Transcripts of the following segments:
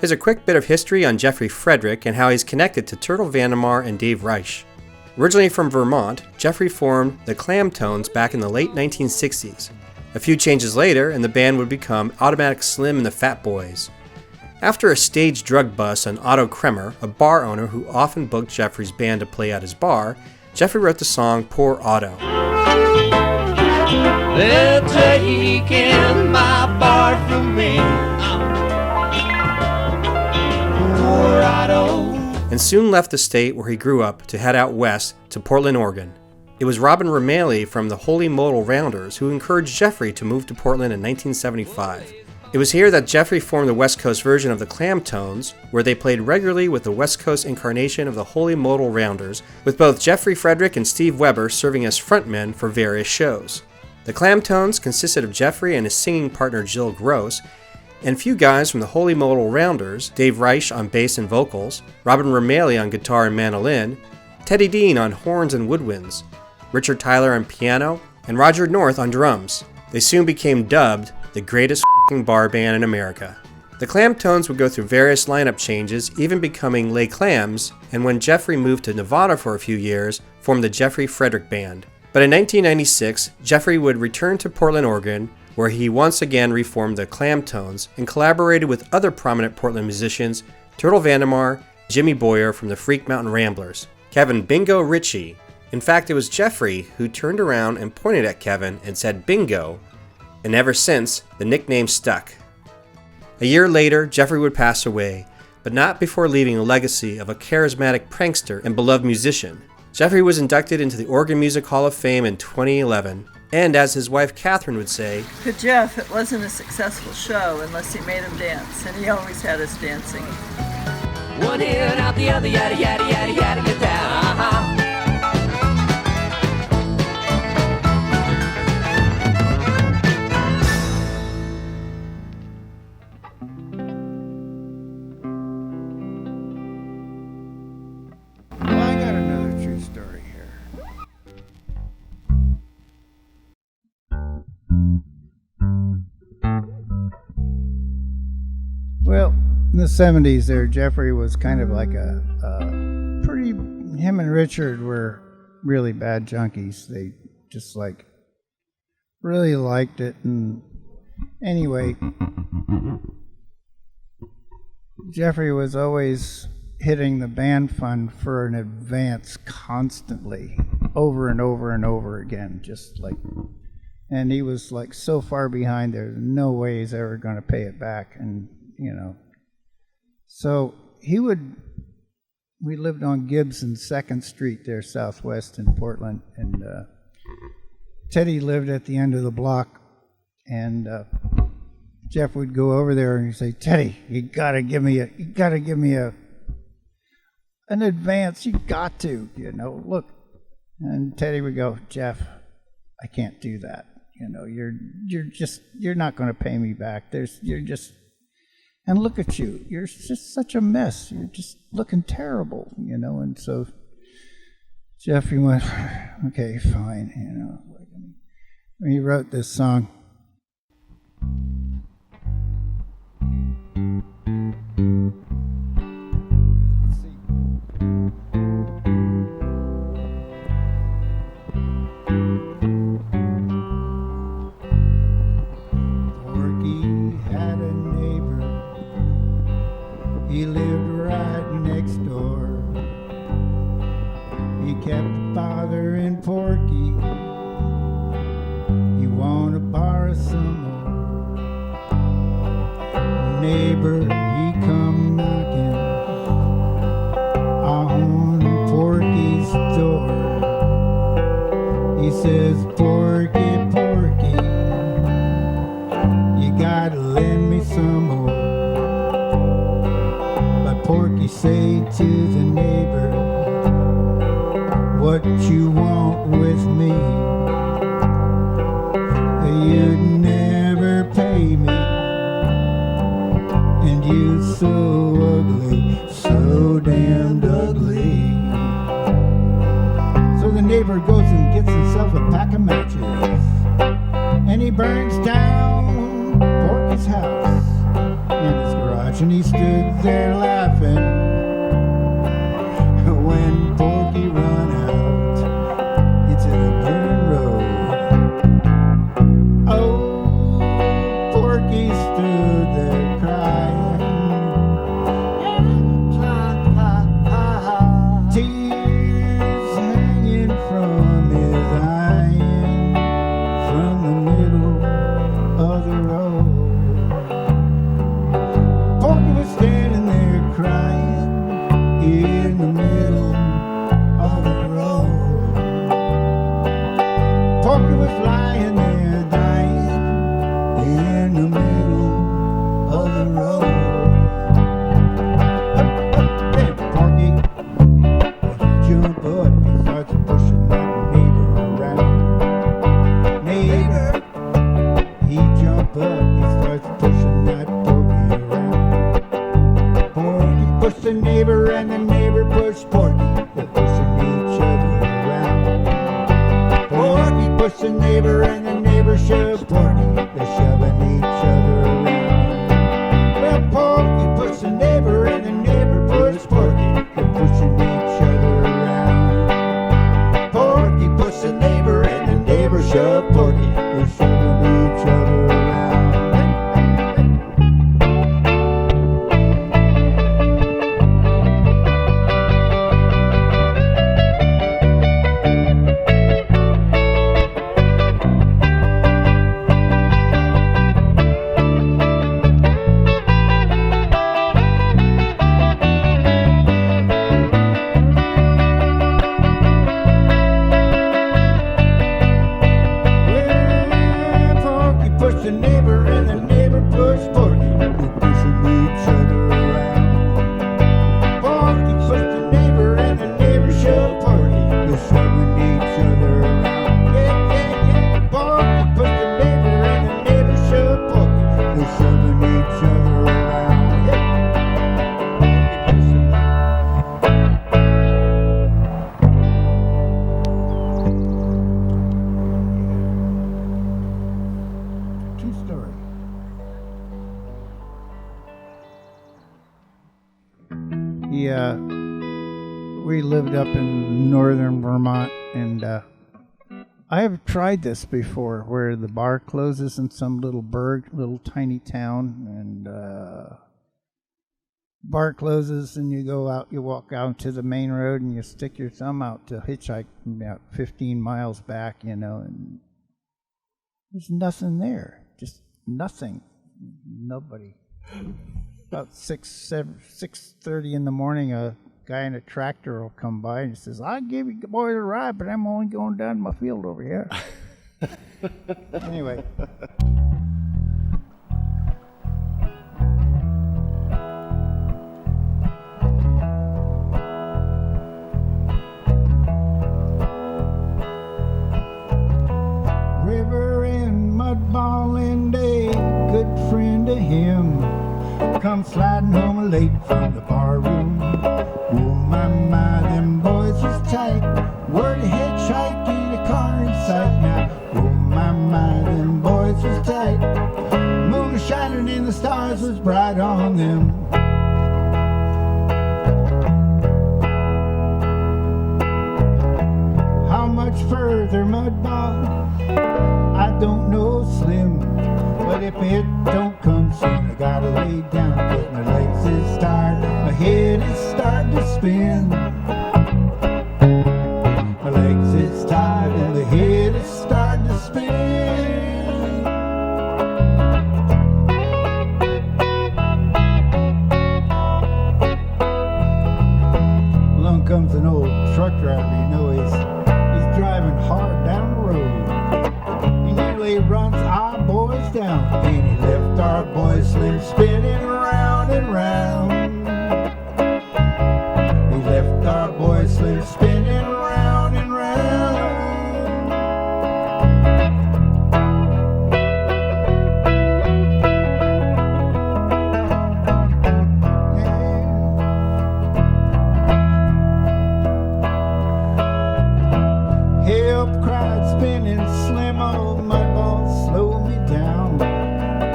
Here's a quick bit of history on Jeffrey Frederick and how he's connected to Turtle Vandermeer and Dave Reich. Originally from Vermont, Jeffrey formed the Clamtones back in the late 1960s. A few changes later, and the band would become Automatic Slim and the Fat Boys. After a staged drug bust on Otto Kremer, a bar owner who often booked Jeffrey's band to play at his bar, Jeffrey wrote the song Poor Otto. They're taking my bar from me. Poor Otto. And soon left the state where he grew up to head out west to Portland, Oregon. It was Robin Romali from the Holy Modal Rounders who encouraged Jeffrey to move to Portland in 1975. It was here that Jeffrey formed the West Coast version of the Clamtones, where they played regularly with the West Coast incarnation of the Holy Modal Rounders, with both Jeffrey Frederick and Steve Weber serving as frontmen for various shows. The Clamtones consisted of Jeffrey and his singing partner Jill Gross, and a few guys from the Holy Modal Rounders, Dave Reich on bass and vocals, Robin Romali on guitar and mandolin, Teddy Dean on horns and woodwinds, Richard Tyler on piano, and Roger North on drums. They soon became dubbed the greatest bar band in America. The Clamtones would go through various lineup changes, even becoming Les Clams, and when Jeffrey moved to Nevada for a few years, formed the Jeffrey Frederick Band. But in 1996, Jeffrey would return to Portland, Oregon, where he once again reformed the Clamtones and collaborated with other prominent Portland musicians, Turtle Vandermeer, Jimmy Boyer from the Freak Mountain Ramblers, Kevin Bingo Ritchie. In fact, it was Jeffrey who turned around and pointed at Kevin and said Bingo, and ever since, the nickname stuck. A year later, Jeffrey would pass away, but not before leaving a legacy of a charismatic prankster and beloved musician. Jeffrey was inducted into the Oregon Music Hall of Fame in 2011, and as his wife Catherine would say, to Jeff, it wasn't a successful show unless he made him dance, and he always had us dancing. One in, out the other, yada, yada, yada, yada, get down. Well, I got another true story here. Well, in the 70s there, Jeffrey was kind of like a pretty, him and Richard were really bad junkies. They just like really liked it. And anyway, Jeffrey was always hitting the band fund for an advance constantly, over and over and over again, just like, and he was like so far behind, there's no way he's ever going to pay it back. And you know, so we lived on Gibson 2nd Street there, southwest in Portland, and Teddy lived at the end of the block, and Jeff would go over there and he'd say, Teddy, you gotta give me an advance, you got to, you know, look. And Teddy would go, Jeff, I can't do that, you know, you're not going to pay me back. And look at you, you're just such a mess. You're just looking terrible, you know. And so Jeffrey went, okay, fine, you know. And he wrote this song. He lived right next door. He kept bothering Porky. You wanna borrow some more? Neighbor, he come knocking on Porky's door. He says, Porky, Porky, you gotta lend me some more. Porky say to the neighbor, what you want with me? You'd never pay me, and you so ugly, so damned ugly. So the neighbor goes and gets himself a pack of matches, and he burns down Porky's house and his garage. porch and he stood there laughing when Porky run out into the burning road. Oh, Porky stood there crying, tears hanging from his eyes from the middle of the road. Porky was standing there crying in the middle of the road. Porky was lying there dying in the middle of the road. Hey, Porky, jump up and starts pushing that neighbor around. Neighbor, he jump up, he starts pushing that Porky around. Porky pushed the neighbor and the neighbor pushed Porky. They're pushing each other around. Porky pushed the neighbor and the neighbor shoved Porky. They're shoving each other around. Well, Porky pushed the neighbor and the neighbor pushed Porky. They're pushing each other around. Porky pushed the neighbor and the neighbor shoved Porky. They're shoving each other around. Well, Porky pushed the neighbor and the neighbor pushed Porky. They're pushing each other around. Porky pushed the neighbor and the neighbor shoved Porky. They're shoving each other around. Yeah, yeah, yeah. Porky pushed the neighbor and the neighbor shoved Porky. They're shoving each other around. Yeah. Porky pushed the true story. Yeah, we lived up in northern Vermont, and I have tried this before, where the bar closes in some little little tiny town, and bar closes, and you go out, you walk out to the main road, and you stick your thumb out to hitchhike about 15 miles back, and there's nothing there, just nothing, nobody. About 6:30 in the morning, a guy in a tractor will come by and he says, "I'll give you boys a ride, but I'm only going down my field over here." Anyway. River and mudballing day, good friend of him, come sliding home late from the bar room. Oh my, them boys was tight. Were to hitchhike in a car in sight now. Oh my, them boys was tight. Moon was shining and the stars was bright on them. How much further, mudball? I don't know, Slim. But if it don't come soon, I gotta lay down, 'cause my legs is tired, my head is starting to spin. My legs is tired and the head is starting to spin. Along comes an old truck driver, he's driving hard down the road. He nearly runs our boys down, and he left our boy Slim spinning round and round. He left our boy Slim spinning round and round. Help cried spinning Slim, old mudball, slow me down.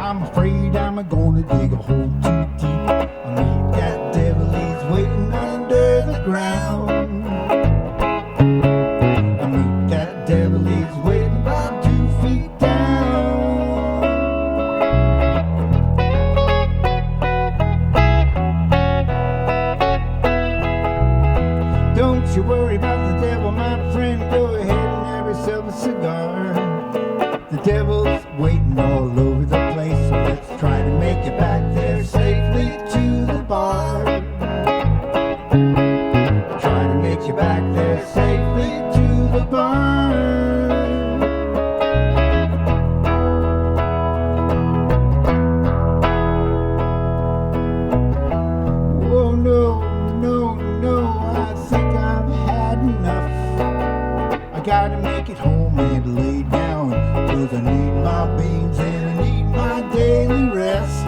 I'm afraid I'm gonna dig a hole too deep. had to lay down, 'cause I need my beans and I need my daily rest.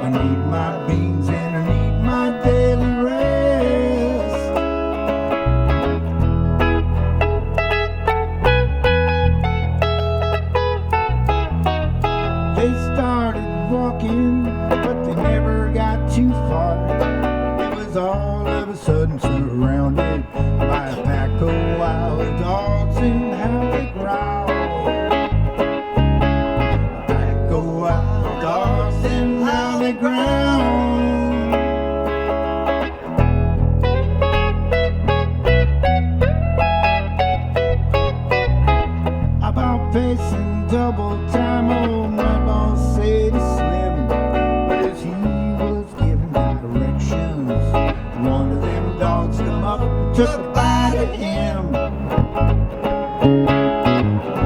I need my beans and I need my daily rest. They started walking, but they never got too far. It was all of a sudden surrounded by a pack of wild dogs and how they growl. A pack of wild dogs and how they growl. About facing double time, oh my boss said it's slim, but as he was giving directions, one of them dogs come up and took a bite at him.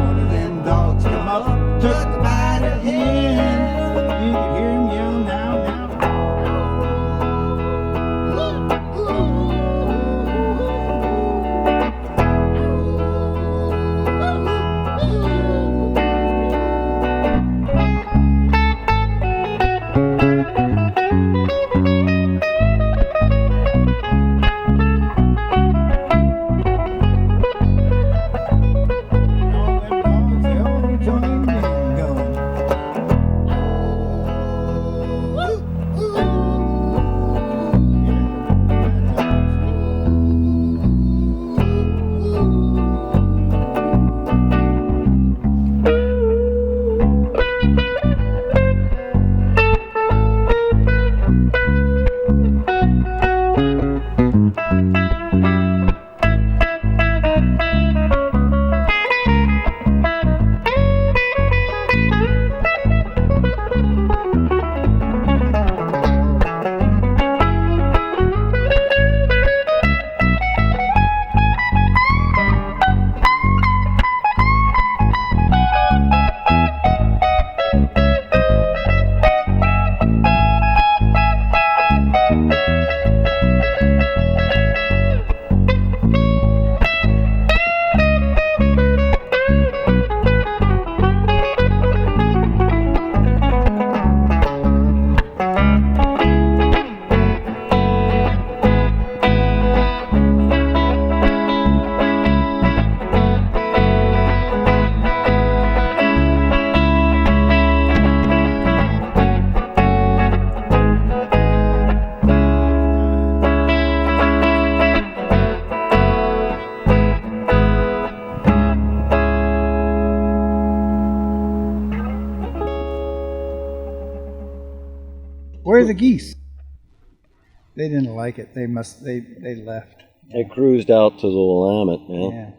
One of them dogs come up and took a bite at him. You can hear him yell now, now. Where are the geese? They didn't like it. They left. I cruised out to the Willamette, man. Yeah.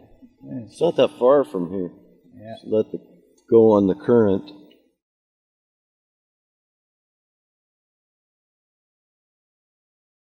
It's not that far from here. Yeah. Just let it go on the current.